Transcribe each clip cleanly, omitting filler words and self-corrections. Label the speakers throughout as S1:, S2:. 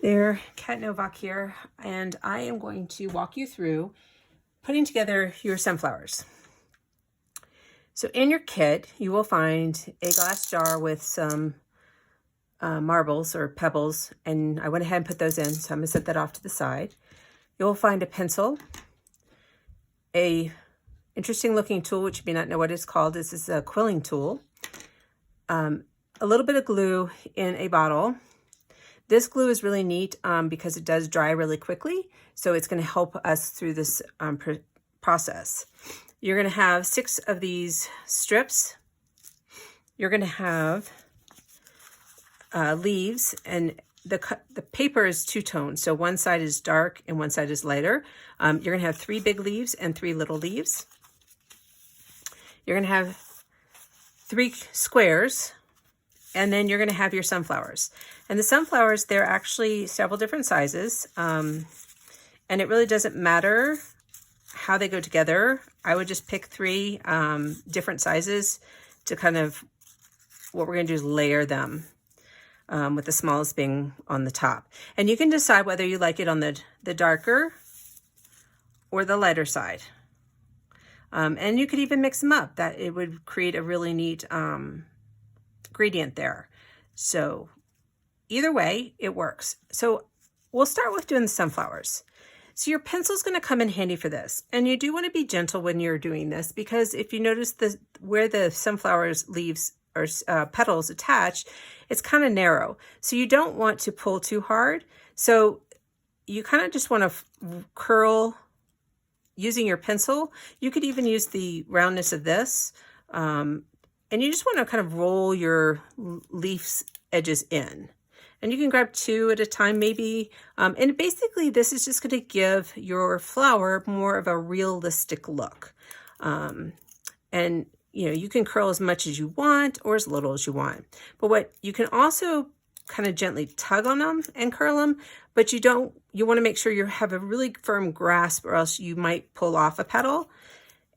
S1: there, Kat Novak here, and I am going to walk you through putting together your sunflowers. So in your kit, you will find a glass jar with some marbles or pebbles, and I went ahead and put those in, so I'm going to set that off to the side. You'll find a pencil, a interesting looking tool, which you may not know what it's called. This is a quilling tool, a little bit of glue in a bottle. This glue is really neat because it does dry really quickly, so it's going to help us through this process. You're going to have 6 of these strips. You're going to have leaves, and the paper is two-tone, so one side is dark and one side is lighter. You're going to have 3 big leaves and 3 little leaves. You're going to have 3 squares, and then you're going to have your sunflowers. And the sunflowers, they're actually several different sizes, and it really doesn't matter how they go together. I would just pick 3 different sizes to kind of, what we're going to do is layer them, with the smallest being on the top. And you can decide whether you like it on the darker or the lighter side. And you could even mix them up. That it would create a really neat gradient there. So either way, it works. So we'll start with doing the sunflowers. So your pencil is going to come in handy for this. And you do want to be gentle when you're doing this, because if you notice where the sunflowers leaves or petals attach, it's kind of narrow. So you don't want to pull too hard. So you kind of just want to curl using your pencil. You could even use the roundness of this. And you just want to kind of roll your leaf edges in. And you can grab 2 at a time maybe. And basically this is just going to give your flower more of a realistic look. And you know, you can curl as much as you want or as little as you want. But what you can also kind of gently tug on them and curl them, but you want to make sure you have a really firm grasp, or else you might pull off a petal.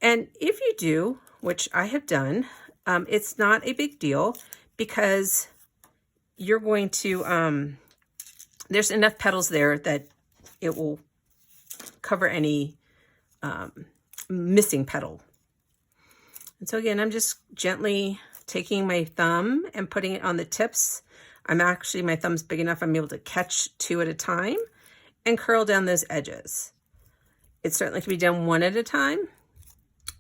S1: And if you do, which I have done, it's not a big deal, because you're going to, there's enough petals there that it will cover any missing petal. And so again, I'm just gently taking my thumb and putting it on the tips. My thumb's big enough, I'm able to catch 2 at a time and curl down those edges. It certainly can be done 1 at a time.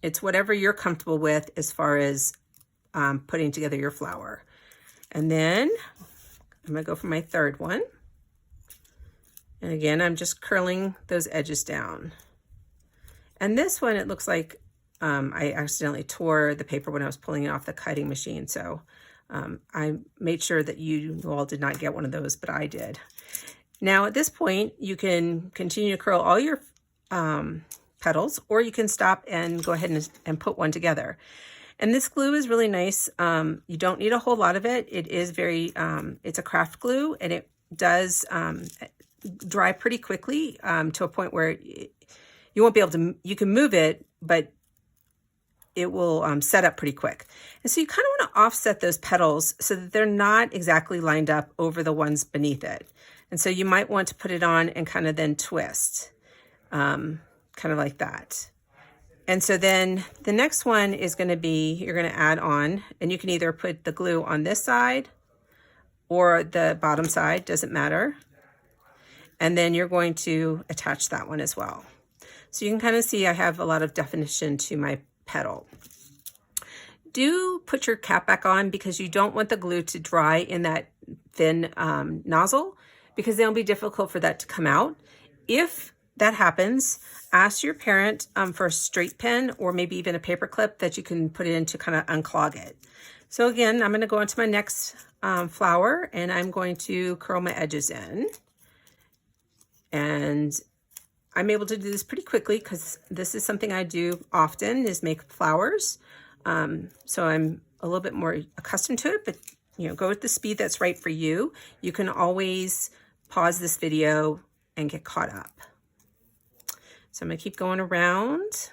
S1: It's whatever you're comfortable with as far as putting together your flower. And then I'm going to go for my 3rd one. And again, I'm just curling those edges down. And this one, it looks like I accidentally tore the paper when I was pulling it off the cutting machine. So I made sure that you all did not get one of those, but I did. Now at this point, you can continue to curl all your petals, or you can stop and go ahead and put one together. And this glue is really nice. You don't need a whole lot of it. It is very, it's a craft glue, and it does dry pretty quickly to a point where you won't be able to, you can move it, but it will set up pretty quick. And so you kind of want to offset those petals so that they're not exactly lined up over the ones beneath it. And so you might want to put it on and kind of then twist, kind of like that. And so then the next one is going to be, you're going to add on, and you can either put the glue on this side or the bottom side, doesn't matter. And then you're going to attach that one as well. So you can kind of see I have a lot of definition to my petal. Do put your cap back on, because you don't want the glue to dry in that thin nozzle, because then it'll be difficult for that to come out. If that happens, ask your parent for a straight pen or maybe even a paper clip that you can put it in to kind of unclog it. So again, I'm going to go on to my next flower, and I'm going to curl my edges in. And I'm able to do this pretty quickly, because this is something I do often, is make flowers. So I'm a little bit more accustomed to it, but you know, go with the speed that's right for you. You can always pause this video and get caught up. So I'm going to keep going around.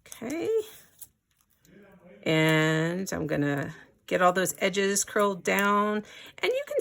S1: Okay. And I'm going to get all those edges curled down. And you can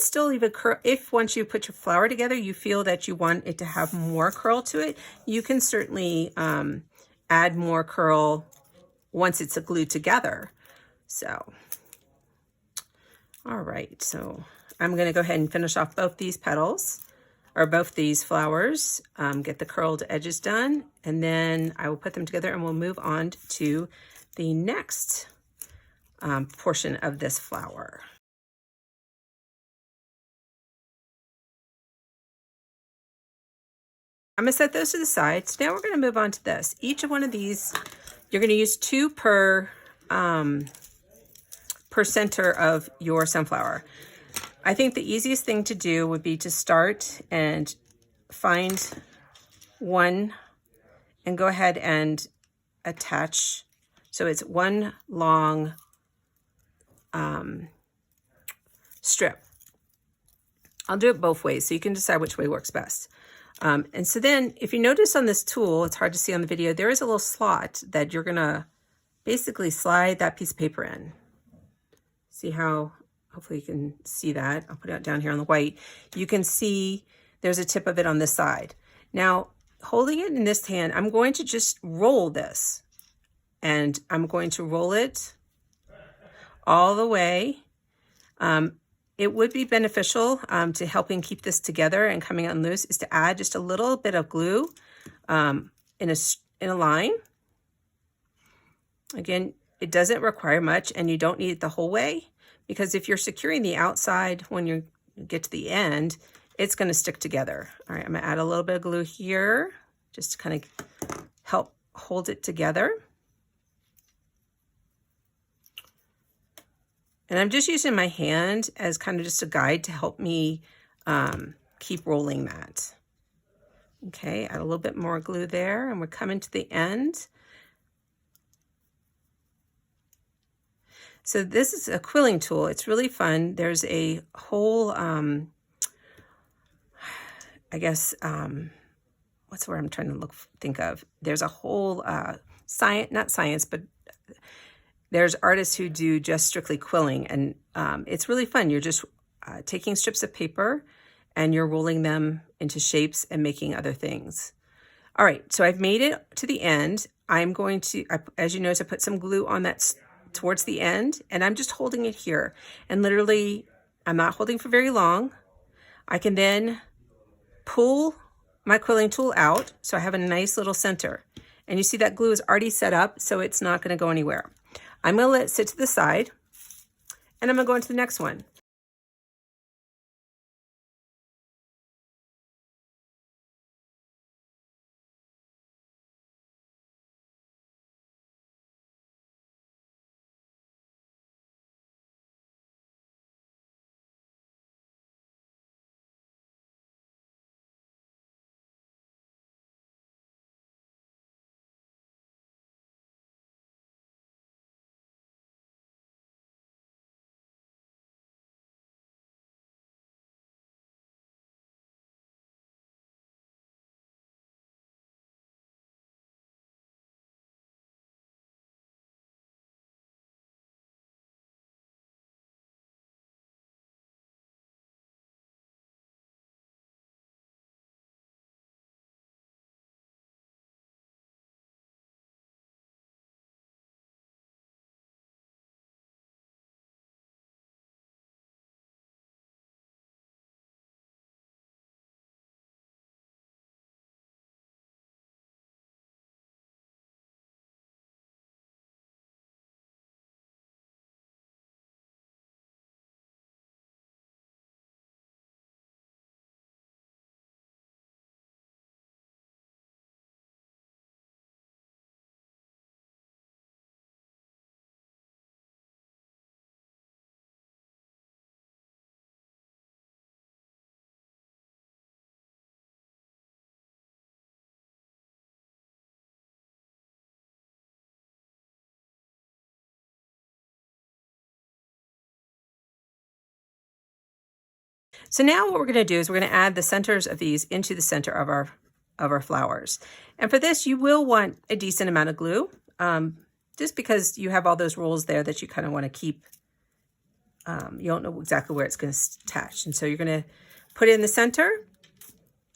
S1: you don't know exactly where it's going to attach. And so you're going to put it in the center,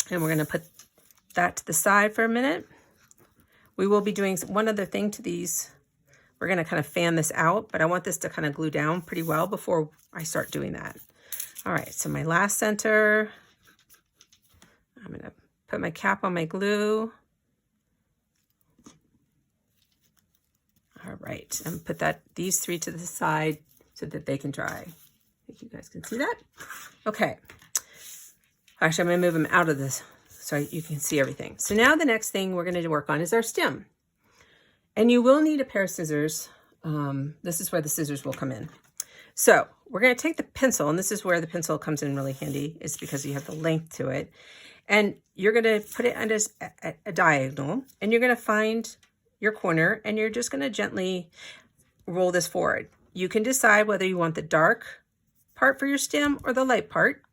S1: and we're going to put that to the side for a minute. We will be doing one other thing to these. We're going to kind of fan this out, but I want this to kind of glue down pretty well before I start doing that. All right, so my last center, I'm going to put my cap on my glue. All right, and put these three to the side so that they can dry. I think you guys can see that. Okay. Actually, I'm going to move them out of this so you can see everything. So now the next thing we're going to work on is our stem. And you will need a pair of scissors. This is where the scissors will come in. So we're going to take the pencil, and this is where the pencil comes in really handy, is because you have the length to it. And you're going to put it under a diagonal, and you're going to find your corner, and you're just going to gently roll this forward. You can decide whether you want the dark part for your stem or the light part.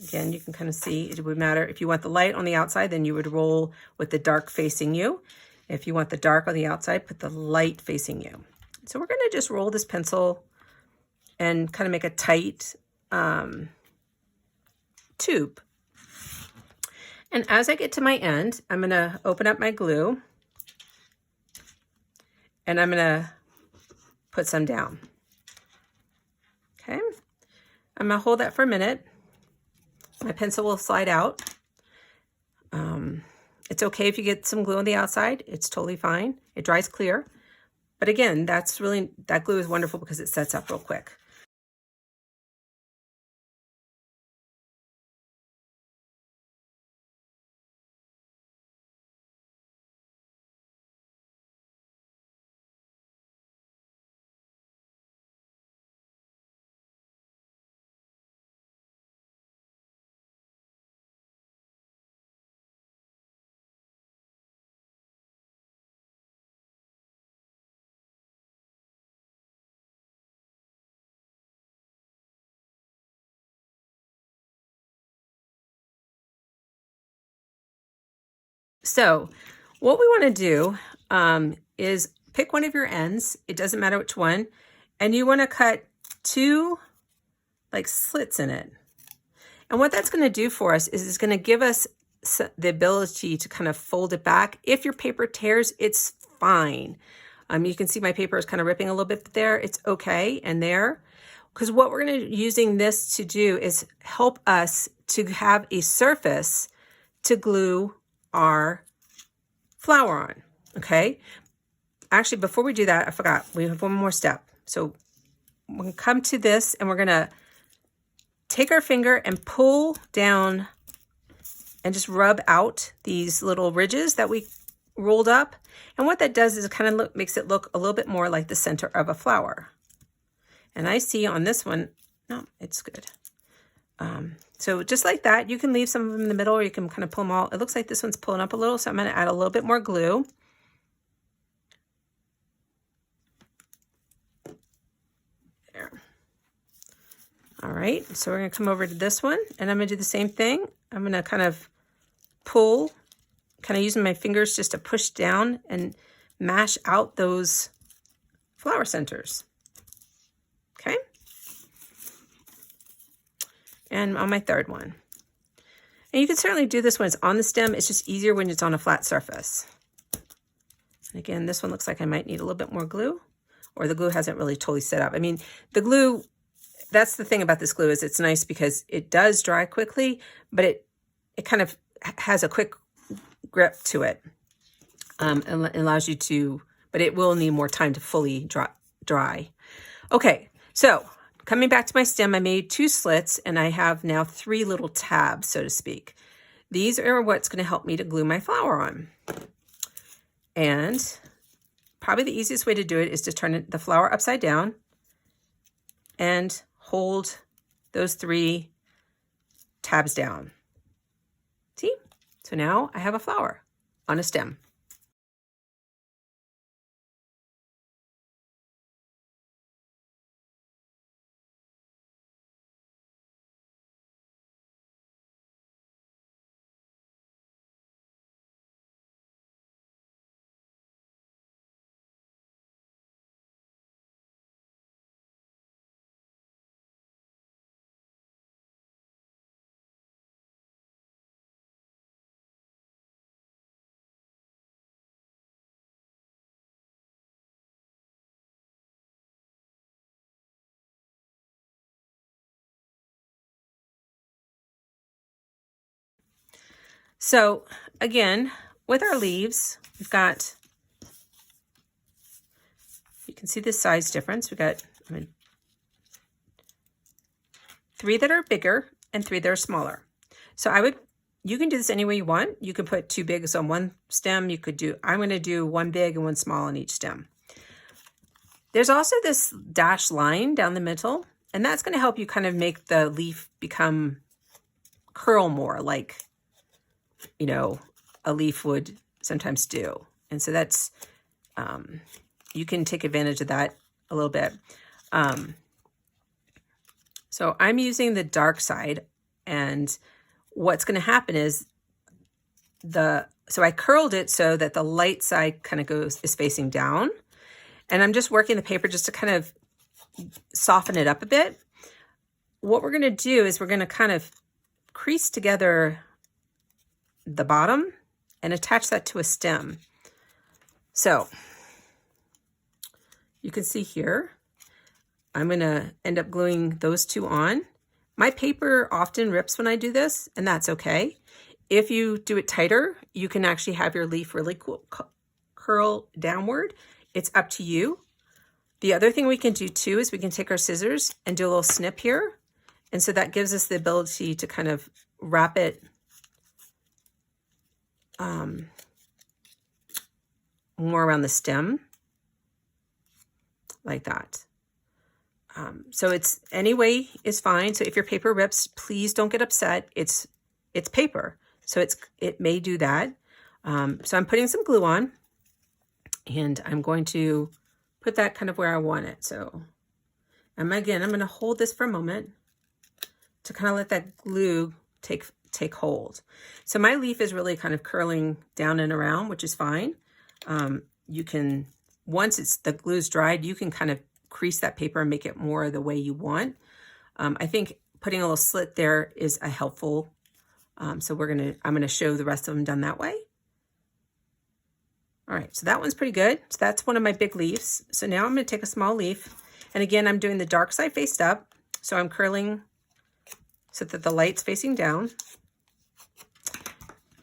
S1: Again, you can kind of see it would matter. If you want the light on the outside, then you would roll with the dark facing you. If you want the dark on the outside, put the light facing you. So we're going to just roll this pencil and kind of make a tight tube. And as I get to my end, I'm going to open up my glue, and I'm going to put some down. Okay, I'm going to hold that for a minute. My pencil will slide out. It's okay if you get some glue on the outside. It's totally fine. It dries clear. But again, that glue is wonderful because it sets up real quick. So what we want to do is pick one of your ends. It doesn't matter which one. And you want to cut 2 like slits in it. And what that's going to do for us is it's going to give us the ability to kind of fold it back. If your paper tears, it's fine. You can see my paper is kind of ripping a little bit there. It's okay and there. Because what we're going to using this to do is help us to have a surface to glue our flower on, okay? Actually, before we do that, I forgot, we have one more step. So we're going to come to this, and we're going to take our finger and pull down and just rub out these little ridges that we rolled up. And what that does is it kind of makes it look a little bit more like the center of a flower. And I see on this one, no, it's good. So just like that, you can leave some of them in the middle, or you can kind of pull them all. It looks like this one's pulling up a little, so I'm going to add a little bit more glue. There. All right, so we're going to come over to this one, and I'm going to do the same thing. I'm going to kind of pull, kind of using my fingers just to push down and mash out those flower centers. Okay. And on my third one. And you can certainly do this when it's on the stem. It's just easier when it's on a flat surface. And again, this one looks like I might need a little bit more glue, or the glue hasn't really totally set up. I mean, the glue, that's the thing about this glue, is it's nice because it does dry quickly, but it kind of has a quick grip to it. And allows you to, but it will need more time to fully dry. Okay, so coming back to my stem, I made 2 slits, and I have now 3 little tabs, so to speak. These are what's going to help me to glue my flower on. And probably the easiest way to do it is to turn the flower upside down and hold those 3 tabs down. See? So now I have a flower on a stem. So again, with our leaves, we've got, you can see the size difference. We've got 3 that are bigger and 3 that are smaller. So you can do this any way you want. You can put 2 bigs on one stem. You could do, I'm going to do 1 big and 1 small on each stem. There's also this dashed line down the middle, and that's going to help you kind of make the leaf become curl more, like, you know, a leaf would sometimes do. And so that's, you can take advantage of that a little bit. So I'm using the dark side, and what's going to happen is so I curled it so that the light side kind of is facing down, and I'm just working the paper just to kind of soften it up a bit. What we're going to do is we're going to kind of crease together the bottom and attach that to a stem. So you can see here, I'm going to end up gluing those 2 on. My paper often rips when I do this, and that's okay. If you do it tighter, you can actually have your leaf really curl downward. It's up to you. The other thing we can do too is we can take our scissors and do a little snip here. And so that gives us the ability to kind of wrap it more around the stem like that. So it's any way is fine. So if your paper rips, please don't get upset. It's paper, so it may do that. So I'm putting some glue on, and I'm going to put that kind of where I want it. So again, I'm going to hold this for a moment to kind of let that glue take hold. So my leaf is really kind of curling down and around, which is fine. You can, once the glue's dried, you can kind of crease that paper and make it more the way you want. I think putting a little slit there is a helpful. So I'm gonna show the rest of them done that way. All right, so that one's pretty good. So that's one of my big leaves. So now I'm gonna take a small leaf, and again, I'm doing the dark side faced up. So I'm curling so that the light's facing down.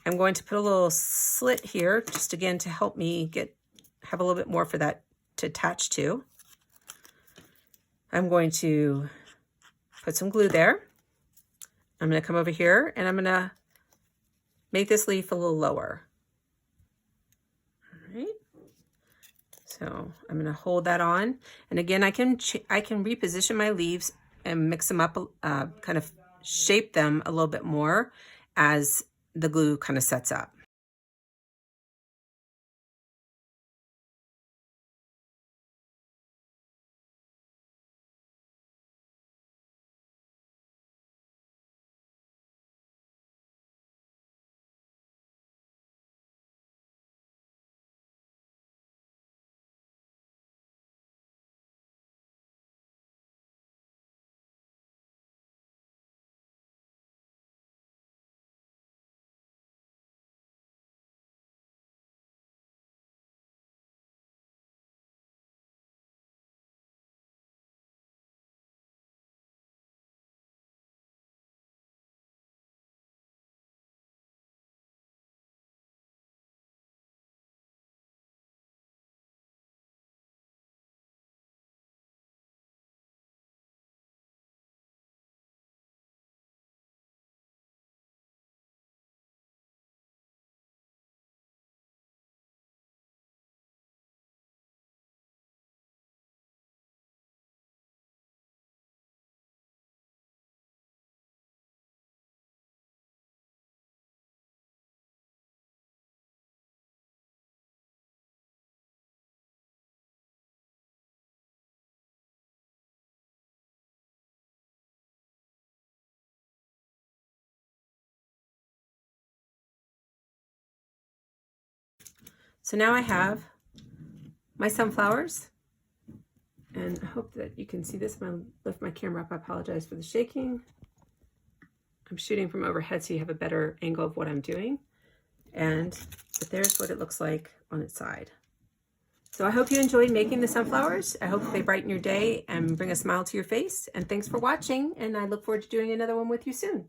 S1: I'm going to put a little slit here, just again to help me have a little bit more for that to attach to. I'm going to put some glue there. I'm going to come over here, and I'm going to make this leaf a little lower. All right. So I'm going to hold that on. And again, I can reposition my leaves and mix them up, kind of shape them a little bit more as the glue kind of sets up. So now I have my sunflowers, and I hope that you can see this. I'm going to lift my camera up. I apologize for the shaking. I'm shooting from overhead so you have a better angle of what I'm doing. But there's what it looks like on its side. So I hope you enjoyed making the sunflowers. I hope they brighten your day and bring a smile to your face. And thanks for watching, and I look forward to doing another one with you soon.